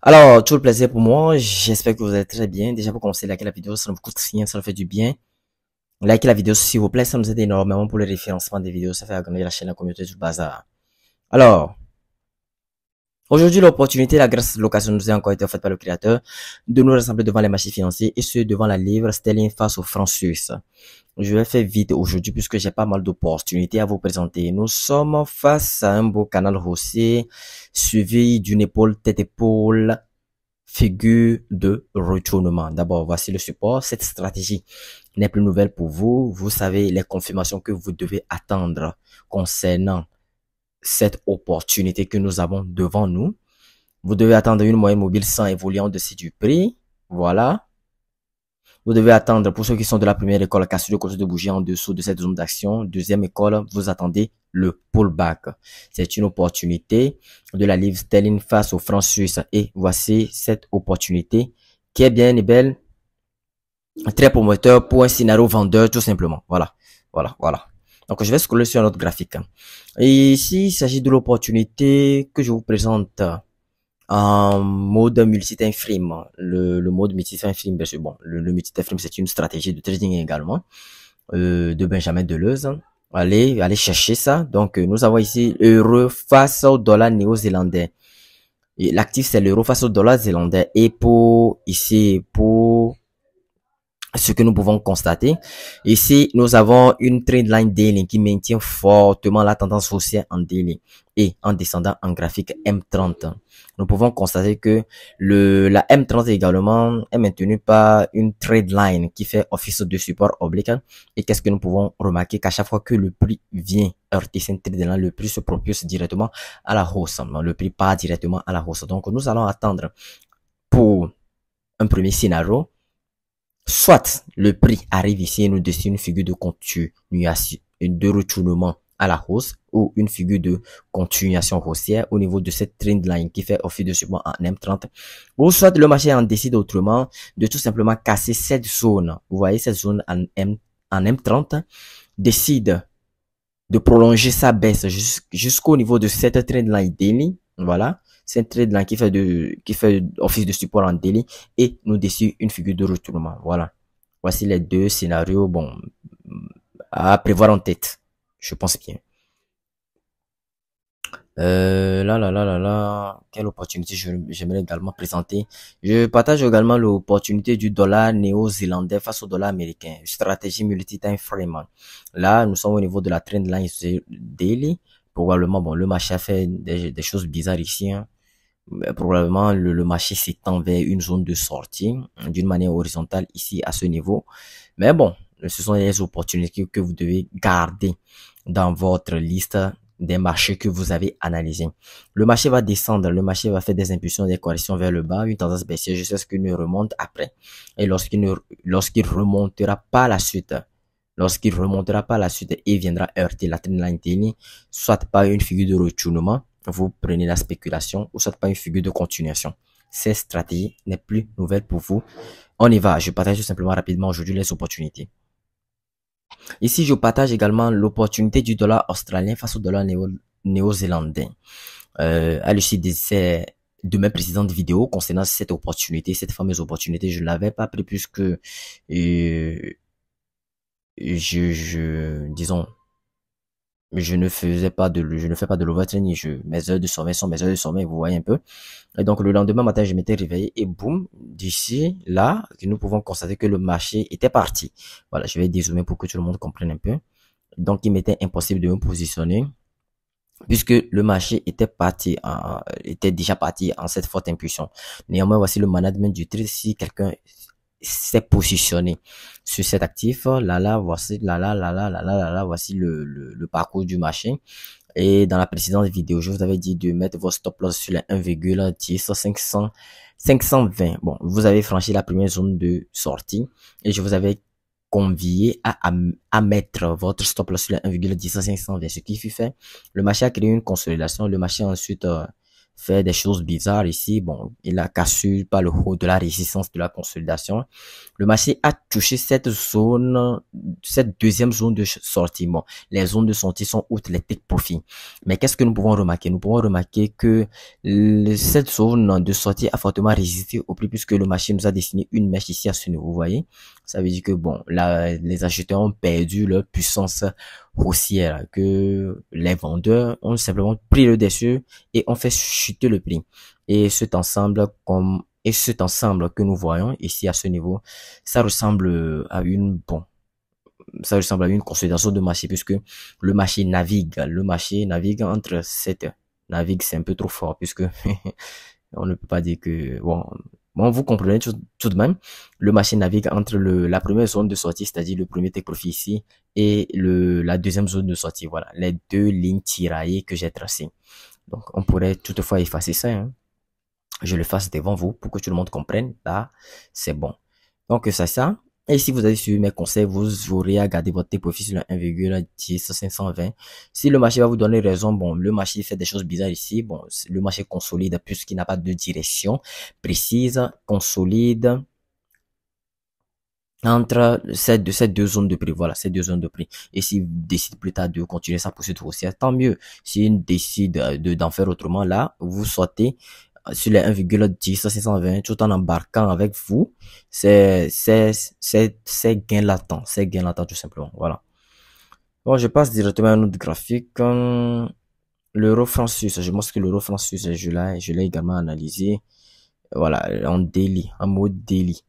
Alors, tout le plaisir pour moi. J'espère que vous allez très bien. Déjà, pour commencer, likez la vidéo, ça ne vous coûte rien, ça nous fait du bien. Likez la vidéo, s'il vous plaît, ça nous aide énormément pour le référencement des vidéos. Ça fait agrandir la chaîne, la communauté du bazar. Alors, aujourd'hui, l'opportunité, la grâce, l'occasion nous a encore été faite par le créateur de nous rassembler devant les marchés financiers et ce, devant la livre sterling face au franc suisse. Je vais faire vite aujourd'hui puisque j'ai pas mal d'opportunités à vous présenter. Nous sommes face à un beau canal haussier suivi d'une épaule tête-épaule figure de retournement. D'abord, voici le support. Cette stratégie n'est plus nouvelle pour vous. Vous savez les confirmations que vous devez attendre concernant cette opportunité que nous avons devant nous. Vous devez attendre une moyenne mobile 100 évoluant au-dessus du prix. Voilà. Vous devez attendre, pour ceux qui sont de la première école, cassure de côté de bougie en dessous de cette zone d'action. Deuxième école, vous attendez le pullback. C'est une opportunité de la livre sterling face au franc suisse. Et voici cette opportunité qui est bien et belle, très promoteur pour un scénario vendeur tout simplement. Voilà, voilà, voilà. Donc je vais scroller sur un autre graphique. Et ici, il s'agit de l'opportunité que je vous présente en mode multi-time frame. Le mode multi-time frame, bien sûr, bon, le multi-time frame, c'est une stratégie de trading également, de Benjamin Deleuze. Allez chercher ça. Donc, nous avons ici euro face au dollar néo-zélandais. Et l'actif, c'est l'euro face au dollar zélandais. Et pour, ici, pour ce que nous pouvons constater, ici, nous avons une trendline daily qui maintient fortement la tendance haussière en daily et en descendant en graphique M30. Nous pouvons constater que la M30 également est maintenue par une trendline qui fait office de support oblique. Et qu'est-ce que nous pouvons remarquer? Qu'à chaque fois que le prix vient heurter cette trendline, le prix se propulse directement à la hausse. Le prix part directement à la hausse. Donc, nous allons attendre pour un premier scénario. Soit le prix arrive ici et nous dessine une figure de continuation, de retournement à la hausse ou une figure de continuation haussière au niveau de cette trendline qui fait office de support en M30. Ou soit le marché en décide autrement de tout simplement casser cette zone. Vous voyez cette zone en M30 décide de prolonger sa baisse jusqu'au niveau de cette trendline daily. Voilà. C'est un trade qui fait office de support en daily et nous dessine une figure de retournement. Voilà. Voici les deux scénarios, bon, à prévoir en tête. Je pense bien. Quelle opportunité j'aimerais également présenter. Je partage également l'opportunité du dollar néo-zélandais face au dollar américain. Stratégie multi-time frame. Là, nous sommes au niveau de la trendline daily. Probablement, bon, le marché a fait des choses bizarres ici, hein. Probablement le marché s'étend vers une zone de sortie d'une manière horizontale ici à ce niveau. Mais bon, ce sont les opportunités que vous devez garder dans votre liste des marchés que vous avez analysés. Le marché va descendre, le marché va faire des impulsions, des corrections vers le bas, une tendance baissière jusqu'à ce qu'il ne remonte après. Et lorsqu'il remontera pas la suite, et viendra heurter la trendline daily, soit par une figure de retournement, vous prenez la spéculation, ou soit pas une figure de continuation. Cette stratégie n'est plus nouvelle pour vous. On y va. Je partage tout simplement rapidement aujourd'hui les opportunités. Ici, je partage également l'opportunité du dollar australien face au dollar néo-zélandais. À l'issue de mes précédentes vidéos concernant cette opportunité, cette fameuse opportunité, je ne l'avais pas pris puisque disons, je ne fais pas de l'overtraining, mes heures de sommeil sont mes heures de sommeil, vous voyez un peu. Et donc, le lendemain matin, je m'étais réveillé et boum, d'ici, là, nous pouvons constater que le marché était parti. Voilà, je vais dézoomer pour que tout le monde comprenne un peu. Donc, il m'était impossible de me positionner puisque le marché était déjà parti en cette forte impulsion. Néanmoins, voici le management du trade. Si quelqu'un s'est positionné sur cet actif, voici voici le parcours du marché. Et dans la précédente vidéo, je vous avais dit de mettre vos stop loss sur les 1,10 520. Bon, vous avez franchi la première zone de sortie et je vous avais convié à mettre votre stop loss sur les 1,10 520. Ce qui fut fait, le marché a créé une consolidation. Le marché a ensuite fait des choses bizarres ici. Bon, il a cassé par le haut de la résistance de la consolidation. Le marché a touché cette zone, cette deuxième zone de sortie. Bon, les zones de sortie sont outre les take profit. Mais qu'est-ce que nous pouvons remarquer? Nous pouvons remarquer que cette zone de sortie a fortement résisté au prix puisque le marché nous a dessiné une mèche ici à ce niveau. Vous voyez? Ça veut dire que bon, là, les acheteurs ont perdu leur puissance haussière, que les vendeurs ont simplement pris le dessus et ont fait chuter le prix. Et cet ensemble que nous voyons ici à ce niveau, ça ressemble à ça ressemble à une consolidation de marché puisque le marché navigue entre cette, navigue c'est un peu trop fort puisque on ne peut pas dire que, bon, vous comprenez tout de même, le marché navigue entre la première zone de sortie, c'est-à-dire le premier take profit ici, et la deuxième zone de sortie, voilà, les deux lignes tiraillées que j'ai tracées. Donc, on pourrait toutefois effacer ça, hein. Je le fasse devant vous pour que tout le monde comprenne. Là, c'est bon. Donc, c'est ça. Et si vous avez suivi mes conseils, vous aurez à garder votre profit sur le 1,10 Si le marché va vous donner raison, bon, le marché fait des choses bizarres ici. Bon, le marché consolide puisqu'il n'a pas de direction précise, consolide entre ces deux zones de prix. Voilà, ces deux zones de prix. Et s'il décide plus tard de continuer sa poursuite haussière, tant mieux. S'il décide d'en faire autrement, là, vous sortez sur les 1,10 tout en embarquant avec vous, c'est gain latent, tout simplement. Voilà. Bon, je passe directement à un autre graphique. L'euro franc suisse, je montre que l'euro franc suisse, je l'ai également analysé. Voilà, en daily, en mode daily.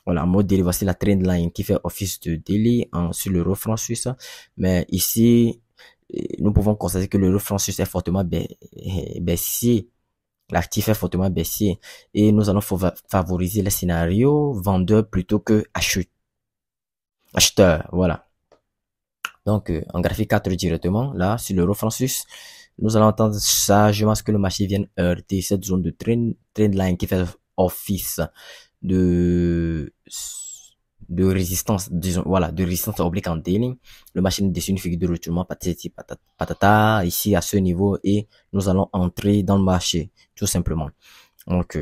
Voilà, en mode daily, voici la trend line qui fait office de daily sur l'euro franc suisse. Mais ici, nous pouvons constater que l'euro franc suisse est fortement baissier. L'actif est fortement baissier et nous allons favoriser les scénarios vendeurs plutôt que acheteurs. Voilà. Donc, en graphique 4 directement, là, sur l'euro franc suisse, nous allons attendre sagement ce que le marché vienne heurter cette zone de trend line qui fait office de résistance, disons, voilà, de résistance oblique en daily. Le marché nous dessine une figure de retournement patati patata ici à ce niveau et nous allons entrer dans le marché, tout simplement. Donc,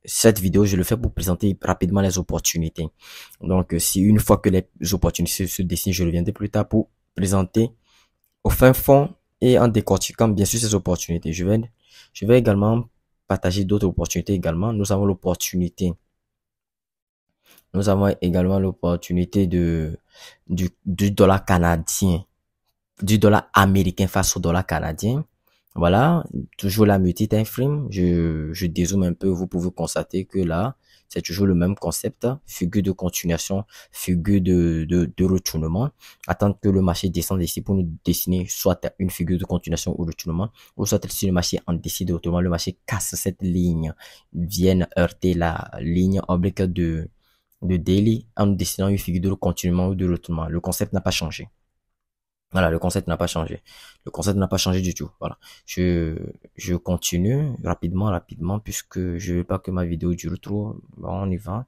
cette vidéo, je le fais pour présenter rapidement les opportunités. Donc, si une fois que les opportunités se dessinent, je reviendrai plus tard pour présenter au fin fond et en décortiquant bien sûr ces opportunités. Je vais également partager d'autres opportunités également. Nous avons également l'opportunité du dollar canadien, du dollar américain face au dollar canadien. Voilà, toujours la multi-time frame. Je dézoome un peu, vous pouvez constater que là, c'est toujours le même concept, figure de continuation, figure de retournement. Attendre que le marché descende ici pour nous dessiner soit une figure de continuation ou retournement, ou soit si le marché en décide autrement, le marché casse cette ligne, vienne heurter la ligne oblique de daily en nous dessinant une figure de continuement ou de retournement. Le concept n'a pas changé. Voilà, le concept n'a pas changé. Le concept n'a pas changé du tout. Voilà. Je continue rapidement, puisque je veux pas que ma vidéo dure trop. Bon, on y va.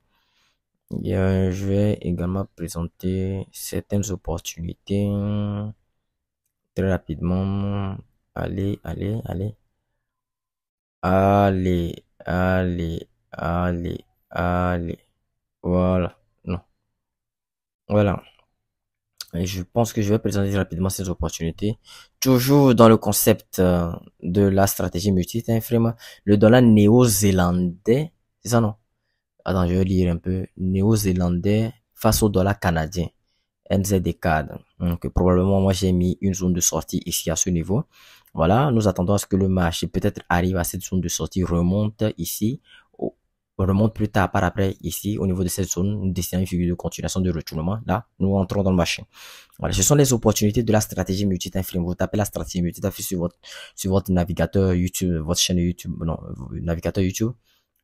Et, je vais également présenter certaines opportunités très rapidement. Allez, allez, allez. Allez, allez, allez, allez. Voilà. Non. Voilà. Et je pense que je vais présenter rapidement ces opportunités. Toujours dans le concept de la stratégie multi-time frame, le dollar néo-zélandais, c'est ça non? Attends, je vais lire un peu. Néo-zélandais face au dollar canadien. NZD-CAD. Donc, probablement, moi, j'ai mis une zone de sortie ici à ce niveau. Voilà, nous attendons à ce que le marché peut-être arrive à cette zone de sortie, remonte ici, remonte plus tard par après ici au niveau de cette zone, nous dessinons une figure de continuation de retournement. Là, nous entrons dans le marché. Voilà, ce sont les opportunités de la stratégie multi-time frame. Vous tapez la stratégie multi-time frame sur votre navigateur YouTube, votre chaîne YouTube, non, navigateur YouTube.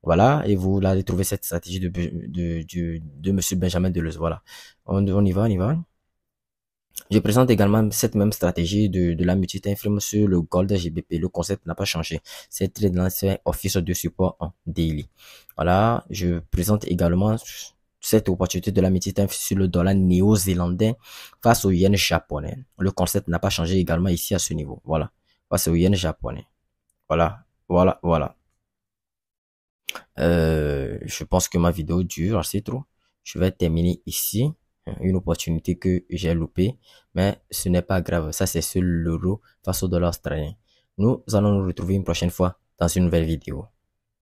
Voilà, et vous allez trouver cette stratégie de Monsieur Benjamin Deleuze. Voilà, on y va, on y va. Je présente également cette même stratégie de la multi-time frame sur le Gold GBP. Le concept n'a pas changé. C'est très lancé office de support en daily. Voilà, je présente également cette opportunité de la multi-time sur le dollar néo-zélandais face au yen japonais. Le concept n'a pas changé également ici à ce niveau. Voilà, face au yen japonais. Voilà, Voilà, voilà. Je pense que ma vidéo dure assez trop. Je vais terminer ici. Une opportunité que j'ai loupée. Mais ce n'est pas grave. Ça, c'est sur l'euro face au dollar australien. Nous allons nous retrouver une prochaine fois dans une nouvelle vidéo.